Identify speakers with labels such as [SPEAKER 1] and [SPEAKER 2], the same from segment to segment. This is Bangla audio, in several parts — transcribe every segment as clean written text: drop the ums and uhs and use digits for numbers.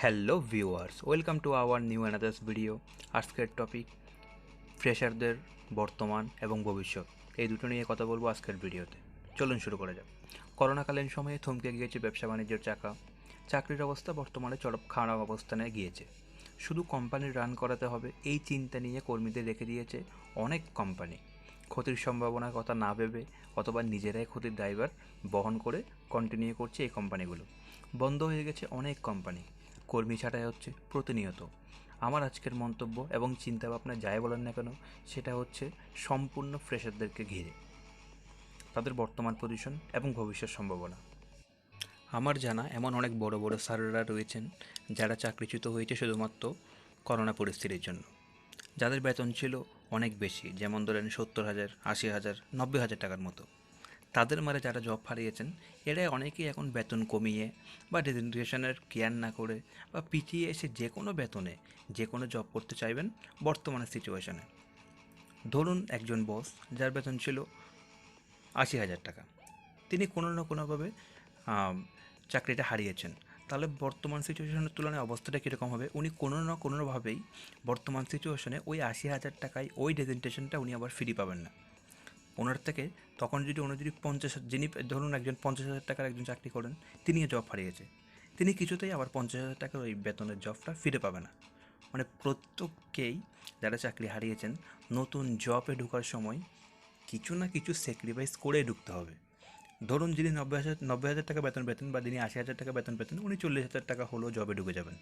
[SPEAKER 1] Hello viewers, welcome to our new another's video. আজকের টপিক ফ্রেশারদের বর্তমান এবং ভবিষ্যৎ, এই দুটো নিয়ে কথা বলবো আজকের ভিডিওতে। চলুন শুরু করা যাক। করোনাকালীন সময়ে থমকে গিয়েছে ব্যবসা বাণিজ্যের চাকা। চাকরির অবস্থা বর্তমানে চরম খারাপ অবস্থানে গিয়েছে। শুধু কোম্পানি রান করাতে হবে এই চিন্তা নিয়ে কর্মীদের রেখে দিয়েছে অনেক কোম্পানি। ক্ষতির সম্ভাবনার কথা না ভেবে অথবা নিজেরাই ক্ষতির দায়ভার বহন করে কন্টিনিউ করছে এই কোম্পানিগুলো। বন্ধ হয়ে গেছে অনেক কোম্পানি, কর্মী ছাঁটাই হচ্ছে প্রতিনিয়ত। আমার আজকের মন্তব্য এবং চিন্তাভাবনা যাই বলেন না কেন, সেটা হচ্ছে সম্পূর্ণ ফ্রেশারদেরকে ঘিরে, তাদের বর্তমান পজিশন এবং ভবিষ্যৎ সম্ভাবনা। আমার জানা এমন অনেক বড় বড় স্যাররা রয়েছেন যারা চাকরিচ্যুত হয়েছে শুধুমাত্র করোনা পরিস্থিতির জন্য। যাদের বেতন ছিল অনেক বেশি, যেমন ধরেন 70,000, 80,000, 90,000 টাকার মতো। তাদের মারে যারা জব হারিয়েছেন, এরা অনেকেই এখন বেতন কমিয়ে বা ডেজিগনেশনের কেয়ার না করে বা পিটিয়ে এসে যে কোনো বেতনে যে কোনো জব করতে চাইবেন বর্তমানের সিচুয়েশনে। ধরুন একজন বস যার বেতন ছিল 80,000 টাকা, তিনি কোনো না কোনোভাবে চাকরিটা হারিয়েছেন। তাহলে বর্তমান সিচুয়েশনের তুলনায় অবস্থাটা কীরকম হবে? উনি কোনো না কোনোভাবেই বর্তমান সিচুয়েশনে ওই 80,000 টাকায় ওই ডেজিগনেশনটা উনি আবার ফ্রি পাবেন না ওনার থেকে। তখন যদি উনি যদি 50, যিনি ধরুন একজন 50,000 টাকার একজন চাকরি করেন, তিনিও জব হারিয়েছে, তিনি কিছুতেই আবার 50,000 টাকার ওই বেতনের জবটা ফিরে পাবে না। মানে প্রত্যেককেই যারা চাকরি হারিয়েছেন নতুন জবে ঢোকার সময় কিছু না কিছু স্যাক্রিফাইস করে ঢুকতে হবে। ধরুন যিনি 90,000 টাকা বেতন পেতেন বা যিনি 80,000 টাকা বেতন পেতেন, উনি 40,000 টাকা হলেও জবে ঢুকে যাবেন।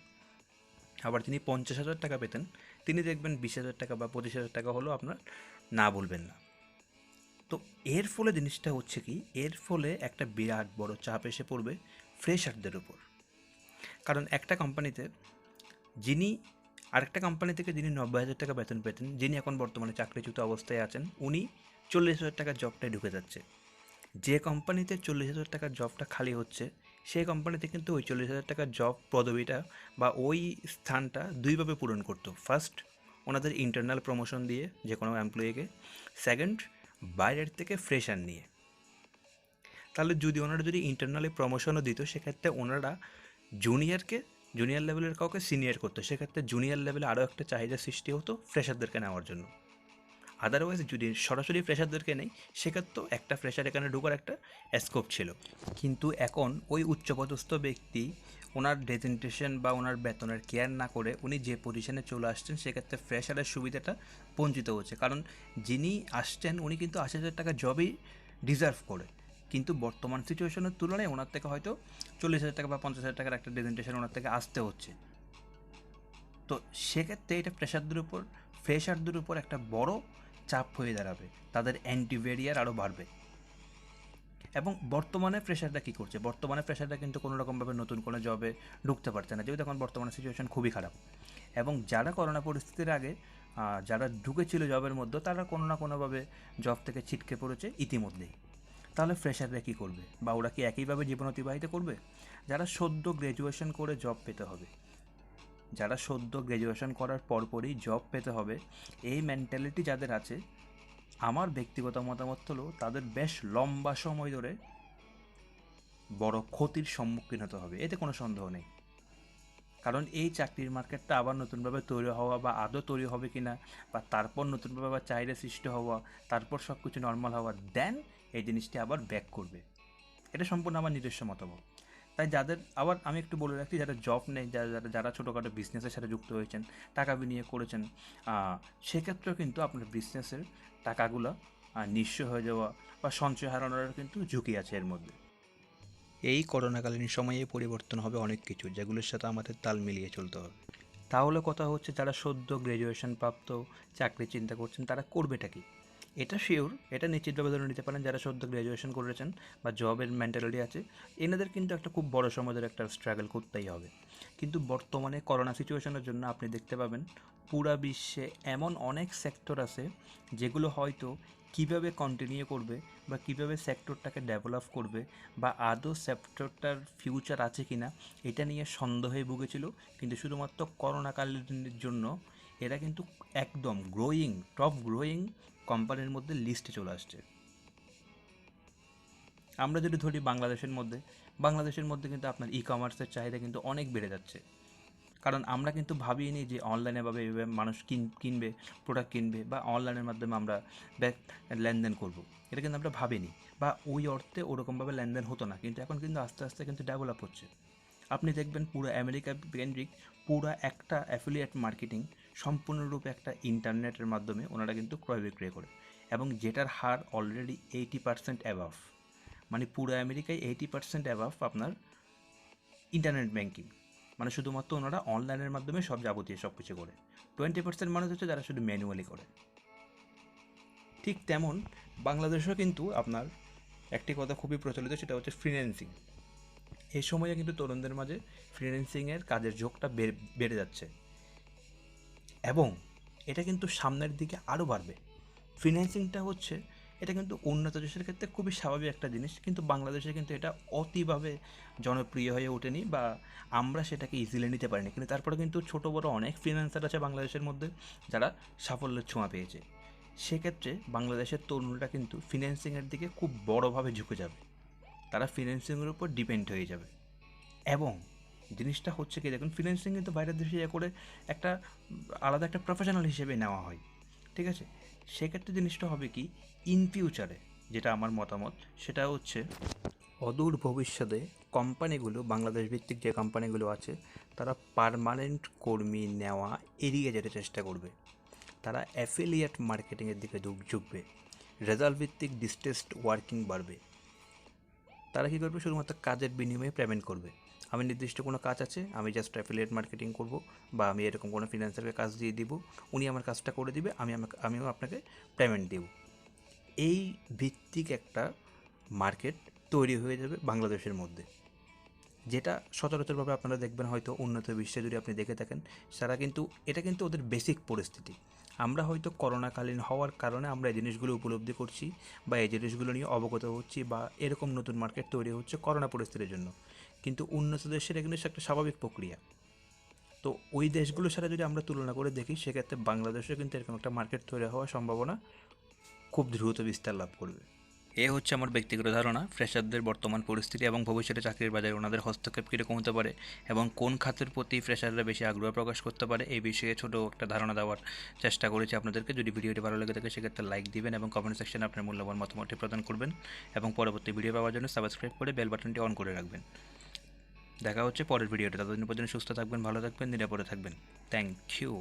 [SPEAKER 1] আবার যিনি 50,000 টাকা পেতেন, তিনি দেখবেন 20,000 টাকা বা 25,000 টাকা হলেও আপনার না বলবেন না। তো এর ফলে জিনিসটা হচ্ছে কি, এর ফলে একটা বিরাট বড় চাপ এসে পড়বে ফ্রেশারদের উপর। কারণ একটা কোম্পানিতে যিনি আরেকটা কোম্পানি থেকে যিনি 90,000 টাকা বেতন পেতেন, যিনি এখন বর্তমানে চাকরিচ্যুত অবস্থায় আছেন, উনি 40,000 টাকার জবটায় ঢুকে যাচ্ছে। যে কোম্পানিতে 40,000 টাকার জবটা খালি হচ্ছে, সেই কোম্পানিতে কিন্তু ওই 40,000 টাকার জব পদবিটা বা ওই স্থানটা দুইভাবে পূরণ করতো। ফার্স্ট, ওনাদের ইন্টারনাল প্রমোশন দিয়ে যে কোনো এমপ্লয়িকে। সেকেন্ড, বাইরের থেকে ফ্রেশার নিয়ে। তাহলে যদি ওনারা যদি ইন্টারনালি প্রমোশনও দিত, সেক্ষেত্রে ওনারা জুনিয়র লেভেলের কাউকে সিনিয়র করতো, সেক্ষেত্রে জুনিয়র লেভেলে আরও একটা চাহিদা সৃষ্টি হতো ফ্রেশারদেরকে নেওয়ার জন্য। আদারওয়াইজ যদি সরাসরি ফ্রেশারদেরকে নেই, সেক্ষেত্রেও একটা ফ্রেশার এখানে ঢোকার একটা স্কোপ ছিল। কিন্তু এখন ওই উচ্চপদস্থ ব্যক্তি ওনার ডেজিগনেশন বা ওনার বেতনের কেয়ার না করে উনি যে পজিশনে চলে আসছেন, সেক্ষেত্রে ফ্রেশারের সুবিধাটা বঞ্চিত হচ্ছে। কারণ যিনি আসছেন উনি কিন্তু 80,000 টাকা জবই ডিজার্ভ করে, কিন্তু বর্তমান সিচুয়েশনের তুলনায় ওনার থেকে হয়তো 40,000 টাকা বা 50,000 টাকার একটা ডেজিগনেশন ওনার থেকে আসতে হচ্ছে। তো সেক্ষেত্রে এটা ফ্রেশারদের উপর একটা বড় চাপ হয়ে দাঁড়াবে, তাদের অ্যান্টিভেরিয়ার আরও বাড়বে। এবং বর্তমানে ফ্রেশাররা কী করছে? বর্তমানে ফ্রেশাররা কিন্তু কোনো রকমভাবে নতুন কোনো জবে ঢুকতে পারছে না, যেহেতু এখন বর্তমানে সিচুয়েশন খুবই খারাপ। এবং যারা করোনা পরিস্থিতির আগে যারা ঢুকেছিল জবের মধ্যে, তারা কোনো না কোনোভাবে জব থেকে ছিটকে পড়েছে ইতিমধ্যেই। তাহলে ফ্রেশাররা কী করবে? বা ওরা কি একইভাবে জীবন অতিবাহিত করবে? যারা সদ্য গ্র্যাজুয়েশন করে জব পেতে হবে, যারা সদ্য গ্র্যাজুয়েশন করার পরপরই জব পেতে হবে, এই মেন্টালিটি যাদের আছে, আমার ব্যক্তিগত মতামত হলো তাদের বেশ লম্বা সময় ধরে বড় ক্ষতির সম্মুখীন হতে হবে, এতে কোনো সন্দেহ নেই। কারণ এই চাকরির মার্কেটটা আবার নতুনভাবে তৈরি হওয়া বা আদৌ তৈরি হবে কি না, বা তারপর নতুনভাবে আবার চাহিদা সৃষ্টি হওয়া, তারপর সব কিছু নর্মাল হওয়া, দেন এই জিনিসটি আবার ব্যাক করবে। এটা সম্পূর্ণ আমার নিজস্ব মতামত। তাই যাদের, আবার আমি একটু বলে রাখছি, যারা জব নেই, যারা ছোটোখাটো বিজনেসের সাথে যুক্ত হয়েছেন, টাকা বিনিয়োগ করেছেন, সেক্ষেত্রেও কিন্তু আপনার বিজনেসের টাকাগুলো নিঃস্ব হয়ে যাওয়া বা সঞ্চয় হারানোর কিন্তু ঝুঁকি আছে এর মধ্যে। এই করোনাকালীন সময়ে পরিবর্তন হবে অনেক কিছু, যেগুলোর সাথে আমাদের তাল মিলিয়ে চলতে হবে। তাহলে কথা হচ্ছে, যারা সদ্য গ্র্যাজুয়েশন প্রাপ্ত চাকরি চিন্তা করছেন, তারা করবেটা কি? এটা শিওর, এটা নিশ্চিতভাবে ধরে নিতে পারেন, যারা সদ্য গ্র্যাজুয়েশন করেছেন বা জবের মেন্টালিটি আছে, এনাদের কিন্তু একটা খুব বড় সময় ধরে একটা স্ট্রাগল করতেই হবে। কিন্তু বর্তমানে করোনা সিচুয়েশনের জন্য আপনি দেখতে পাবেন পুরা বিশ্বে এমন অনেক সেক্টর আছে যেগুলো হয়তো কীভাবে কন্টিনিউ করবে বা কীভাবে সেক্টরটাকে ডেভেলপ করবে বা আদৌ সেক্টরটার ফিউচার আছে কি না, এটা নিয়ে সন্দেহে ভুগেছিল। কিন্তু শুধুমাত্র করোনাকালীনের জন্য এরা কিন্তু একদম টপ গ্রোয়িং কোম্পানির মধ্যে লিস্টে চলে আসছে। আমরা যদি ধরি বাংলাদেশের মধ্যে কিন্তু আপনার ই কমার্সের চাহিদা কিন্তু অনেক বেড়ে যাচ্ছে। কারণ আমরা কিন্তু ভাবিনি যে অনলাইনেভাবে এভাবে মানুষ কিনবে, প্রোডাক্ট কিনবে বা অনলাইনের মাধ্যমে আমরা লেনদেন করব, এটা কিন্তু আমরা ভাবিনি, বা ওই অর্থে ওরকমভাবে লেনদেন হতো না। কিন্তু এখন কিন্তু আস্তে আস্তে কিন্তু ডেভেলপ হচ্ছে। আপনি দেখবেন পুরো আমেরিকা কেন্দ্রিক পুরো একটা অ্যাফিলিয়েট মার্কেটিং সম্পূর্ণরূপে একটা ইন্টারনেটের মাধ্যমে ওনারা কিন্তু ক্রয় বিক্রয় করে, এবং যেটার হার অলরেডি 80% অ্যাবাভ। মানে পুরো আমেরিকায় 80% অ্যাবাভ আপনার ইন্টারনেট ব্যাঙ্কিং, মানে শুধুমাত্র ওনারা অনলাইনের মাধ্যমে সব যাবতীয় সব কিছু করে। 20% মানুষ হচ্ছে যারা শুধু ম্যানুয়ালি করে। ঠিক তেমন বাংলাদেশেও কিন্তু আপনার একটি কথা খুবই প্রচলিত, সেটা হচ্ছে ফ্রিল্যান্সিং। এই সময়ে কিন্তু তরুণদের মাঝে ফ্রিল্যান্সিংয়ের কাজের ঝোঁকটা বেড়ে যাচ্ছে, এবং এটা কিন্তু সামনের দিকে আরও বাড়বে। ফ্রিল্যান্সিংটা হচ্ছে, এটা কিন্তু উন্নত দেশের ক্ষেত্রে খুবই স্বাভাবিক একটা জিনিস, কিন্তু বাংলাদেশে কিন্তু এটা অতিভাবে জনপ্রিয় হয়ে ওঠেনি, বা আমরা সেটাকে ইজিলি নিতে পারিনি। কিন্তু তারপরে কিন্তু ছোটো বড়ো অনেক ফ্রিল্যান্সার আছে বাংলাদেশের মধ্যে যারা সাফল্যের ছোঁয়া পেয়েছে। সেক্ষেত্রে বাংলাদেশের তরুণরা কিন্তু ফিন্যান্সিংয়ের দিকে খুব বড়োভাবে ঝুঁকে যাবে, তারা ফিন্যান্সিংয়ের উপর ডিপেন্ড হয়ে যাবে। এবং জিনিসটা হচ্ছে কি, দেখুন ফিন্যান্সিং কিন্তু বাইরের দেশে ইয়ে করে একটা আলাদা একটা প্রফেশনাল হিসেবে নেওয়া হয়, ঠিক আছে। সেক্ষেত্রে জিনিসটা হবে কি, ইন ফিউচারে যেটা আমার মতামত সেটা হচ্ছে, অদূর ভবিষ্যতে কোম্পানিগুলো, বাংলাদেশ ভিত্তিক যে কোম্পানিগুলো আছে, তারা পার্মানেন্ট কর্মী নেওয়া এড়িয়ে যেতে চেষ্টা করবে। তারা অ্যাফিলিয়েট মার্কেটিংয়ের দিকে ঝুঁকবে, রেজাল্ট ভিত্তিক ডিস্টেন্সড ওয়ার্কিং বাড়বে। তারা কী করবে, শুধুমাত্র কাজের বিনিময়ে পেমেন্ট করবে। আমি নির্দিষ্ট কোনো কাজ আছে, আমি জাস্ট অ্যাফিলিয়েট মার্কেটিং করব, বা আমি এরকম কোনো ফ্রিল্যান্সারকে কাজ দিয়ে দিব, উনি আমার কাজটা করে দিবে, আমিও আপনাকে পেমেন্ট দেব। এই ভিত্তিক একটা মার্কেট তৈরি হয়ে যাবে বাংলাদেশের মধ্যে, যেটা সচরাচরভাবে আপনারা দেখবেন হয়তো উন্নত বিশ্বে যদি আপনি দেখে থাকেন, এটা কিন্তু ওদের বেসিক পরিস্থিতি। আমরা হয়তো করোনাকালীন হওয়ার কারণে আমরা এই জিনিসগুলো উপলব্ধি করছি, বা এই জিনিসগুলো নিয়ে অবগত হচ্ছি, বা এরকম নতুন মার্কেট তৈরি হচ্ছে করোনা পরিস্থিতির জন্য। কিন্তু উন্নত দেশের এগুলো একটা স্বাভাবিক প্রক্রিয়া। তো ওই দেশগুলোর সাথে যদি আমরা তুলনা করে দেখি, সেক্ষেত্রে বাংলাদেশেও কিন্তু এরকম একটা মার্কেট তৈরি হওয়ার সম্ভাবনা খুব দ্রুত বিস্তার লাভ করবে। এ হচ্ছে আমার ব্যক্তিগত ধারণা ফ্রেশারদের বর্তমান পরিস্থিতি এবং ভবিষ্যতে চাকরির বাজারে ওনাদের হস্তক্ষেপ কীরকম হতে পারে, এবং কোন খাতের প্রতি ফ্রেশাররা বেশি আগ্রহ প্রকাশ করতে পারে, এই বিষয়ে ছোটো একটা ধারণা দেওয়ার চেষ্টা করেছি আপনাদেরকে। যদি ভিডিওটি ভালো লেগে থাকে সেক্ষেত্রে লাইক দিবেন এবং কমেন্ট সেকশনে আপনার মূল্যবান মতামতটি প্রদান করবেন, এবং পরবর্তী ভিডিও পাওয়ার জন্য সাবস্ক্রাইব করে বেল বাটনটি অন করে রাখবেন। দেখা হচ্ছে পরের ভিডিওতে, ততদিন পর্যন্ত সুস্থ থাকবেন, ভালো থাকবেন, নিরাপদে থাকবেন। Thank you.